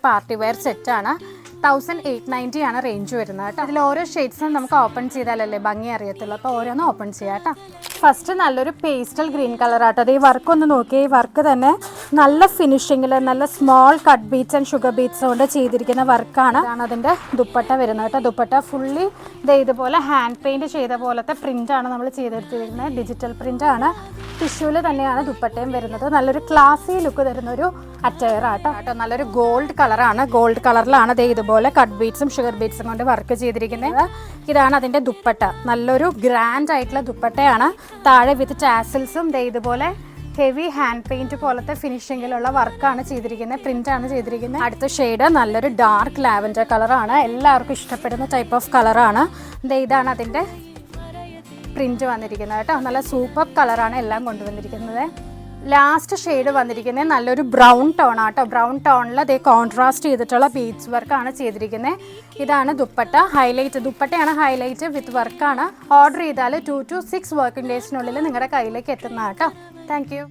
Party wear സെറ്റാണ്. 1890 ആണ് range വരുന്നത് കേട്ടോ. അതിൽ ഓരോ ഷെയ്ഡ്സും നമുക്ക് ഓപ്പൺ ചെയ്താലല്ലേ ഭംഗി അറിയത്തുള്ളൂ. അപ്പോൾ ഓരോന്നും ഓപ്പൺ ചെയ്യാം കേട്ടോ. ഫസ്റ്റ് നല്ലൊരു പേസ്റ്റൽ ഗ്രീൻ കളർ ആട്ടോ. അത് ഈ വർക്ക് ഒന്ന് നോക്കിയാൽ ഈ വർക്ക് തന്നെ നല്ല ഫിനിഷിങ്ങിൽ നല്ല small cut beats and sugar beats കൊണ്ട് ചെയ്തിരിക്കുന്ന വർക്കാണ്. അതാണ് അതിൻ്റെ ദുപ്പട്ട വരുന്നത് കേട്ടോ. ദുപ്പട്ട ഫുള്ളി ഇതുപോലെ ഹാൻഡ് പെയിൻറ് ചെയ്ത പോലത്തെ പ്രിൻ്റാണ് നമ്മൾ ചെയ്തെടുത്തിരിക്കുന്നത്. ഡിജിറ്റൽ പ്രിൻ്റാണ്. ടിഷ്യൂവിൽ തന്നെയാണ് ദുപ്പട്ടയും വരുന്നത്. നല്ലൊരു ക്ലാസി ലുക്ക് തരുന്നൊരു അറ്റയർ ആട്ടോ. നല്ലൊരു ഗോൾഡ് കളറാണ്. ഗോൾഡ് കളറിലാണ് ഇതുപോലെ കട്ട് ബീറ്റ്സും ഷുഗർ ബീറ്റ്സും കൊണ്ട് വർക്ക് ചെയ്തിരിക്കുന്നത്. ഇതാണ് അതിൻ്റെ ദുപ്പട്ട. നല്ലൊരു ഗ്രാൻഡ് ആയിട്ടുള്ള ദുപ്പട്ടയാണ്. താഴെ വിത്ത് ടാസിൽസും ഇതുപോലെ ഹെവി ഹാൻഡ് പെയിൻറ് പോലത്തെ ഫിനിഷിങ്ങിലുള്ള വർക്കാണ് ചെയ്തിരിക്കുന്നത്. പ്രിൻ്റാണ് ചെയ്തിരിക്കുന്നത്. അടുത്ത ഷെയ്ഡ് നല്ലൊരു ഡാർക്ക് ലാവൻഡർ കളറാണ്. എല്ലാവർക്കും ഇഷ്ടപ്പെടുന്ന ടൈപ്പ് ഓഫ് കളറാണ്. ഇതാണ് അതിൻ്റെ പ്രിന്റ് വന്നിരിക്കുന്നത് കേട്ടോ. നല്ല സൂപ്പർ കളറാണ് എല്ലാം കൊണ്ടുവന്നിരിക്കുന്നത്. ലാസ്റ്റ് ഷെയ്ഡ് വന്നിരിക്കുന്നത് നല്ലൊരു ബ്രൗൺ ടോൺ ആട്ടോ. ബ്രൗൺ ടോണിൽ കോൺട്രാസ്റ്റ് ചെയ്തിട്ടുള്ള ബീഡ്സ് വർക്കാണ് ചെയ്തിരിക്കുന്നത്. ഇതാണ് ദുപ്പട്ട. ഹൈലൈറ്റ് ദുപ്പട്ടയാണ് ഹൈലൈറ്റ് വിത്ത് വർക്കാണ്. ഓർഡർ ചെയ്താൽ 2 to 6 വർക്കിംഗ് ഡേയ്സിനുള്ളിൽ നിങ്ങളുടെ കയ്യിലേക്ക് എത്തുന്ന കേട്ടോ. Thank you.